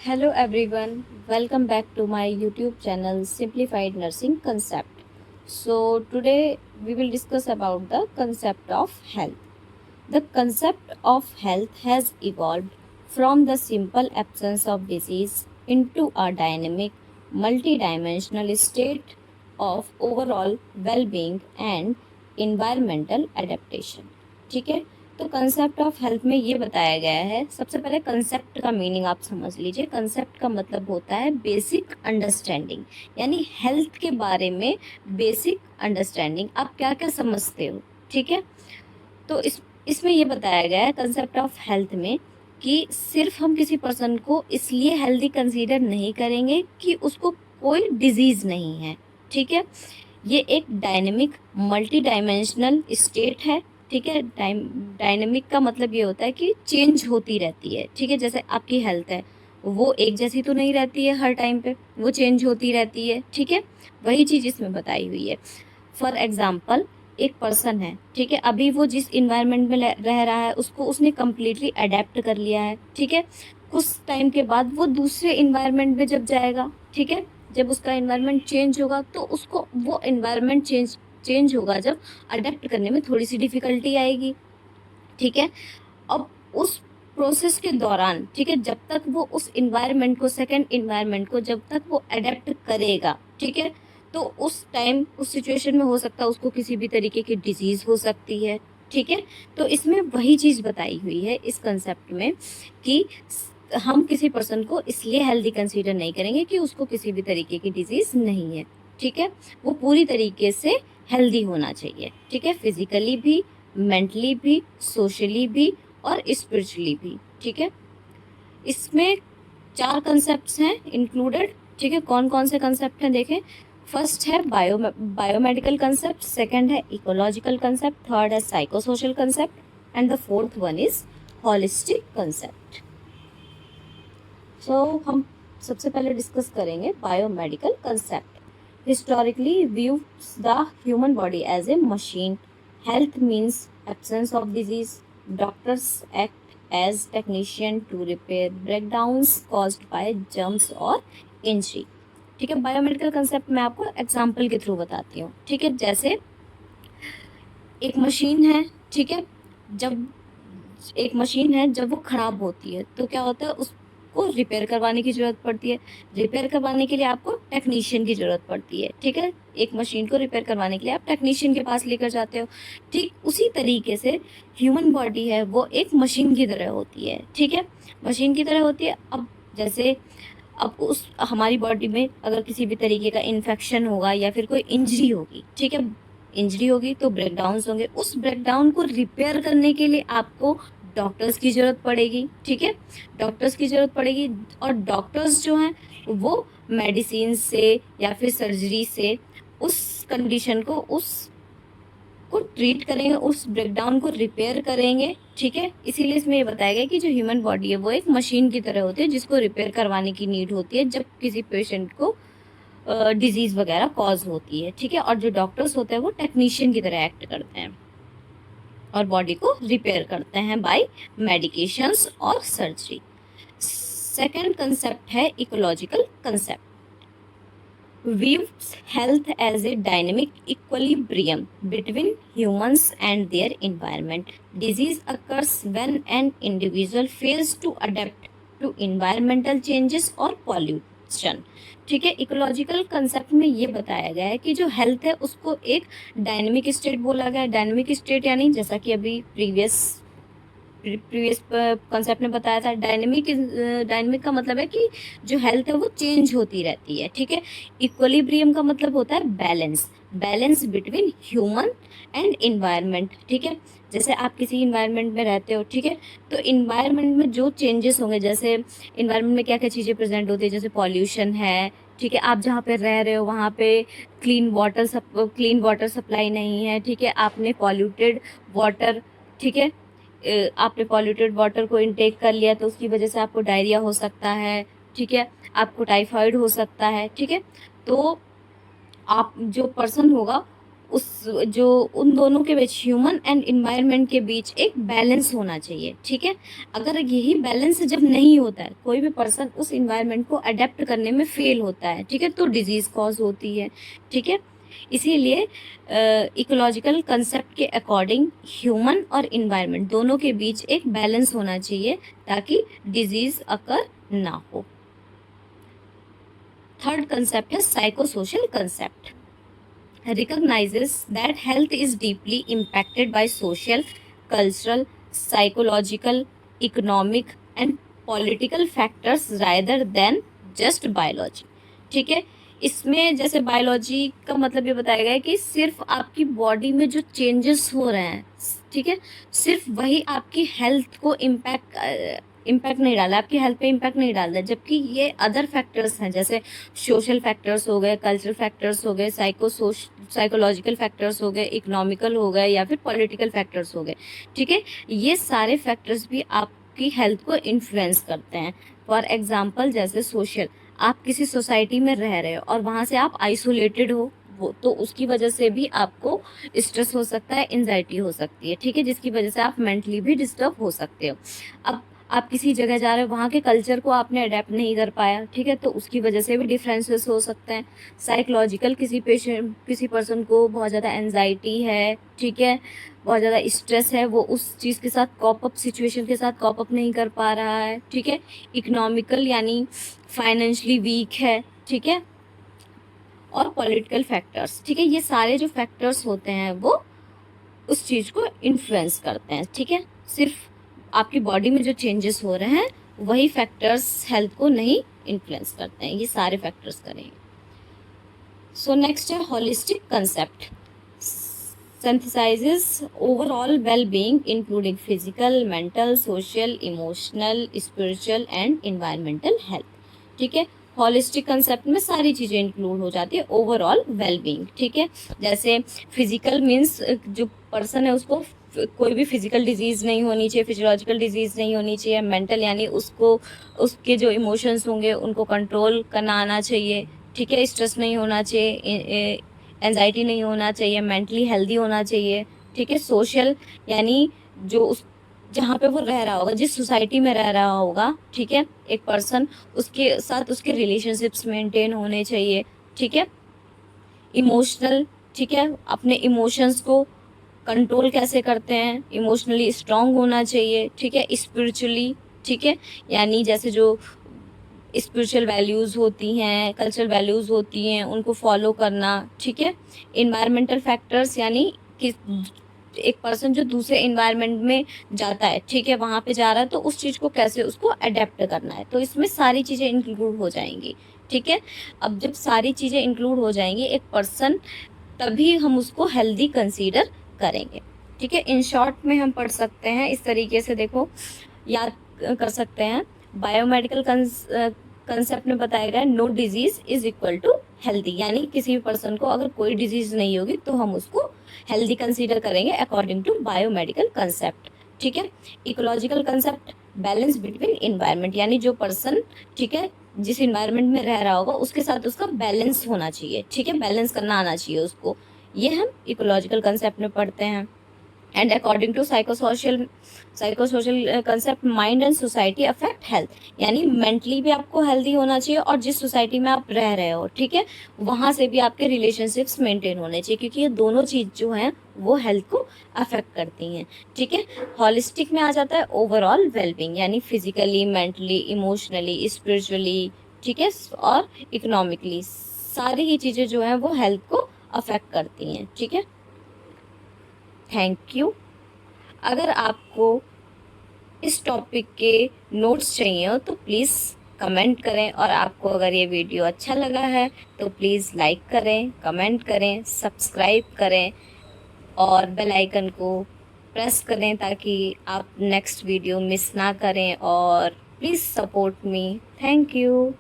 Hello everyone, welcome back to my YouTube channel Simplified Nursing Concept. So today we will discuss about the concept of health. The concept of health has evolved from the simple absence of disease into a dynamic, multidimensional state of overall well-being and environmental adaptation. ठीक है, तो concept of health में ये बताया गया है। सबसे पहले कंसेप्ट का मीनिंग आप समझ लीजिए। कंसेप्ट का मतलब होता है बेसिक अंडरस्टैंडिंग, यानी हेल्थ के बारे में बेसिक अंडरस्टैंडिंग, आप क्या क्या समझते हो। ठीक है, तो इसमें ये बताया गया है कंसेप्ट ऑफ हेल्थ में कि सिर्फ हम किसी पर्सन को इसलिए हेल्दी कंसीडर नहीं करेंगे कि उसको कोई डिजीज नहीं है। ठीक है, ये एक डायनेमिक मल्टी डायमेंशनल स्टेट है। ठीक है, डायनेमिक का मतलब ये होता है कि चेंज होती रहती है। ठीक है, जैसे आपकी हेल्थ है वो एक जैसी तो नहीं रहती है हर टाइम पे, वो चेंज होती रहती है। ठीक है, वही चीज़ इसमें बताई हुई है। फॉर एग्जाम्पल, एक पर्सन है, ठीक है, अभी वो जिस इन्वायरमेंट में रह रहा है उसको उसने कम्प्लीटली अडेप्ट कर लिया है। ठीक है, कुछ टाइम के बाद वो दूसरे इन्वायरमेंट में जब जाएगा, ठीक है, जब उसका इन्वायरमेंट चेंज होगा तो उसको वो इन्वायरमेंट चेंज होगा जब अडेप्ट करने में थोड़ी सी डिफिकल्टी आएगी। ठीक है, अब उस प्रोसेस के दौरान, ठीक है, जब तक वो उस इन्वायरमेंट को, सेकंड इन्वायरमेंट को जब तक वो अडेप्ट करेगा, ठीक है, तो उस टाइम उस सिचुएशन में हो सकता है उसको किसी भी तरीके की डिजीज हो सकती है। ठीक है, तो इसमें वही चीज़ बताई हुई है इस कंसेप्ट में कि हम किसी पर्सन को इसलिए हेल्दी कंसीडर नहीं करेंगे कि उसको किसी भी तरीके की डिजीज नहीं है। ठीक है, वो पूरी तरीके से हेल्दी होना चाहिए। ठीक है, फिजिकली भी, मेंटली भी, सोशली भी और स्पिरिचुअली भी। ठीक है, इसमें 4 कंसेप्ट्स हैं इंक्लूडेड। ठीक है, कौन कौन से कंसेप्ट हैं देखें। फर्स्ट है बायोमेडिकल कंसेप्ट, सेकंड है इकोलॉजिकल कंसेप्ट, थर्ड है psychosocial concept and the fourth one is holistic concept. So हम सबसे पहले डिस्कस करेंगे biomedical concept. Historically views the human body as a machine. Health means absence of disease. Doctors act as technician to repair breakdowns caused by germs और injury. ठीक है, biomedical concept मैं आपको example के थ्रू बताती हूँ। ठीक है, जैसे एक मशीन है, ठीक है, जब एक मशीन है जब वो खराब होती है तो क्या होता है, उसको रिपेयर करवाने की जरूरत पड़ती है। रिपेयर करवाने के लिए आपको टेक्नीशियन की जरूरत पड़ती है। ठीक है, एक मशीन को रिपेयर करवाने के लिए आप टेक्नीशियन के पास लेकर जाते हो। ठीक उसी तरीके से ह्यूमन बॉडी है वो एक मशीन की तरह होती है। ठीक है, मशीन की तरह होती है। अब जैसे अब उस हमारी बॉडी में अगर किसी भी तरीके का इन्फेक्शन होगा या फिर कोई इंजरी होगी, ठीक है, इंजरी होगी तो ब्रेकडाउन होंगे। उस ब्रेकडाउन को रिपेयर करने के लिए आपको डॉक्टर्स की जरूरत पड़ेगी। ठीक है, डॉक्टर्स की जरूरत पड़ेगी और डॉक्टर्स जो हैं वो मेडिसिन से या फिर सर्जरी से उस कंडीशन को ट्रीट करेंगे, उस ब्रेकडाउन को रिपेयर करेंगे। ठीक है, इसीलिए इसमें ये बताया गया कि जो ह्यूमन बॉडी है वो एक मशीन की तरह होती है जिसको रिपेयर करवाने की नीड होती है जब किसी पेशेंट को डिजीज वगैरह कॉज होती है। ठीक है, और जो डॉक्टर्स होते हैं वो टेक्नीशियन की तरह एक्ट करते हैं और बॉडी को रिपेयर करते हैं बाय मेडिकेशंस और सर्जरी। सेकंड कंसेप्ट है ecological concept. Views health as a dynamic equilibrium between humans and their environment. Disease occurs when an individual fails to adapt to environmental changes or pollution. ठीक है, ecological concept में ये बताया गया है कि जो हेल्थ है उसको एक डायनेमिक स्टेट बोला गया है। डायनेमिक स्टेट यानी जैसा कि अभी प्रीवियस कंसेप्ट में बताया था, डायनेमिक का मतलब है कि जो हेल्थ है वो चेंज होती रहती है। ठीक है, इक्विलिब्रियम का मतलब होता है balance between human and environment. ठीक है, जैसे आप किसी इन्वायरमेंट में रहते हो, ठीक है, तो इन्वायरमेंट में जो चेंजेस होंगे, जैसे इन्वायरमेंट में क्या क्या चीज़ें प्रेजेंट होती है, जैसे पॉल्यूशन है, ठीक है, आप जहाँ पे रह रहे हो वहाँ पे क्लीन वाटर सप्लाई नहीं है। ठीक है, आपने पॉल्यूटेड वाटर, ठीक है, आपने पॉल्यूटेड वाटर को इनटेक कर लिया तो उसकी वजह से आपको डायरिया हो सकता है। ठीक है, आपको टाइफाइड हो सकता है। ठीक है, तो आप जो पर्सन होगा उस जो उन दोनों के बीच, ह्यूमन एंड इन्वायरमेंट के बीच एक बैलेंस होना चाहिए, ठीक है। अगर यही बैलेंस जब नहीं होता है, कोई भी पर्सन उस इन्वायरमेंट को अडेप्ट करने में फेल होता है, ठीक है, तो डिजीज कॉज होती है, ठीक है। इसीलिए इकोलॉजिकल कंसेप्ट के अकॉर्डिंग ह्यूमन और इन्वायरमेंट दोनों के बीच एक बैलेंस होना चाहिए ताकि डिजीज अकर ना हो। थर्ड कंसेप्ट है psychosocial concept. Recognizes that health is deeply impacted by social, cultural, psychological, economic and political factors rather than just biology, ठीक है। इसमें जैसे बायोलॉजी का मतलब ये बताया गया है कि सिर्फ आपकी बॉडी में जो चेंजेस हो रहे हैं, ठीक है, सिर्फ वही आपकी हेल्थ को इम्पैक्ट नहीं डाला, आपकी हेल्थ पे इम्पैक्ट नहीं डालता, जबकि ये अदर फैक्टर्स हैं, जैसे सोशल फैक्टर्स हो गए, कल्चरल फैक्टर्स हो गए, साइकोलॉजिकल फैक्टर्स हो गए, इकोनॉमिकल हो गए या फिर पॉलिटिकल फैक्टर्स हो गए, ठीक है। ये सारे फैक्टर्स भी आपकी हेल्थ को इन्फ्लुएंस करते हैं। फॉर एग्जाम्पल जैसे सोशल, आप किसी सोसाइटी में रह रहे हो और वहाँ से आप आइसोलेटेड हो, वो तो उसकी वजह से भी आपको स्ट्रेस हो सकता है, एंजाइटी हो सकती है, ठीक है, जिसकी वजह से आप मेंटली भी डिस्टर्ब हो सकते हो। अब आप किसी जगह जा रहे हो, वहाँ के कल्चर को आपने अडेप्ट नहीं कर पाया, ठीक है, तो उसकी वजह से भी डिफरेंसेस हो सकते हैं। साइकोलॉजिकल, किसी पर्सन को बहुत ज़्यादा एंजाइटी है, ठीक है, बहुत ज़्यादा स्ट्रेस है, वो उस चीज़ के साथ सिचुएशन के साथ कॉप अप नहीं कर पा रहा है, ठीक है। इकोनॉमिकल यानी फाइनेंशियली वीक है, ठीक है, और पॉलिटिकल फैक्टर्स, ठीक है। ये सारे जो फैक्टर्स होते हैं वो उस चीज़ को इन्फ्लुएंस करते हैं, ठीक है। सिर्फ आपकी बॉडी में जो चेंजेस हो रहे हैं वही फैक्टर्स हेल्थ को नहीं इन्फ्लुएंस करते हैं, ये सारे फैक्टर्स करेंगे। सो नेक्स्ट है holistic concept. synthesizes overall well-being including physical, mental, social, emotional, spiritual and environmental health, ठीक है। होलिस्टिक कंसेप्ट में सारी चीज़ें इंक्लूड हो जाती है, ओवरऑल वेलबींग, ठीक है। जैसे फिजिकल मीन्स जो पर्सन है उसको कोई भी फिजिकल डिजीज़ नहीं होनी चाहिए, फिजियोलॉजिकल डिजीज़ नहीं होनी चाहिए। मेंटल यानी उसको उसके जो इमोशंस होंगे उनको कंट्रोल करना आना चाहिए, ठीक है, स्ट्रेस नहीं होना चाहिए, एंजाइटी नहीं होना चाहिए, मेंटली हेल्दी होना चाहिए, ठीक है। सोशल यानी जो उस जहाँ पे वो रह रहा होगा, जिस सोसाइटी में रह रहा होगा, ठीक है, एक पर्सन, उसके साथ उसके रिलेशनशिप्स मेंटेन होने चाहिए, ठीक है। इमोशनल, ठीक है, अपने इमोशंस को कंट्रोल कैसे करते हैं, इमोशनली स्ट्रांग होना चाहिए, ठीक है। स्पिरिचुअली, ठीक है, यानी जैसे जो स्पिरिचुअल वैल्यूज़ होती हैं, कल्चरल वैल्यूज़ होती हैं, उनको फॉलो करना, ठीक है। इन्वायरमेंटल फैक्टर्स यानी कि एक पर्सन जो दूसरे इन्वायरमेंट में जाता है, ठीक है, वहाँ पे जा रहा है तो उस चीज़ को कैसे उसको अडेप्ट करना है, तो इसमें सारी चीज़ें इंक्लूड हो जाएंगी, ठीक है। अब जब सारी चीज़ें इंक्लूड हो जाएंगी एक पर्सन, तभी हम उसको हेल्दी कंसीडर करेंगे, ठीक है। इन शॉर्ट में हम पढ़ सकते हैं इस तरीके से, देखो याद कर सकते हैं। बायोमेडिकल कंसेप्ट में बताया गया है no disease is equal to healthy, यानी किसी भी पर्सन को अगर कोई डिजीज नहीं होगी तो हम उसको हेल्दी कंसीडर करेंगे अकॉर्डिंग टू बायोमेडिकल कंसेप्ट, ठीक है। Ecological concept balance between environment, यानी जो पर्सन, ठीक है, जिस इन्वायरमेंट में रह रहा होगा उसके साथ उसका बैलेंस होना चाहिए, ठीक है, बैलेंस करना आना चाहिए उसको, ये हम इकोलॉजिकल कंसेप्ट में पढ़ते हैं। And according to psychosocial concept mind and society affect health, यानी मेंटली भी आपको हेल्दी होना चाहिए और जिस सोसाइटी में आप रह रहे हो, ठीक है, वहाँ से भी आपके रिलेशनशिप्स मेंटेन होने चाहिए, क्योंकि ये दोनों चीज़ जो हैं वो हेल्थ को अफेक्ट करती हैं, ठीक है। हॉलिस्टिक में आ जाता है ओवरऑल वेलबींग, यानी फिजिकली, मेंटली, इमोशनली, स्पिरिचुअली, ठीक है, और इकोनॉमिकली, सारी ही चीज़ें जो हैं वो हेल्थ को अफेक्ट करती हैं, ठीक है। Thank you. अगर आपको इस टॉपिक के नोट्स चाहिए हो तो प्लीज़ कमेंट करें, और आपको अगर ये वीडियो अच्छा लगा है तो प्लीज़ लाइक करें, कमेंट करें, सब्सक्राइब करें और बेल आइकन को प्रेस करें ताकि आप नेक्स्ट वीडियो मिस ना करें, और please support me. Thank you.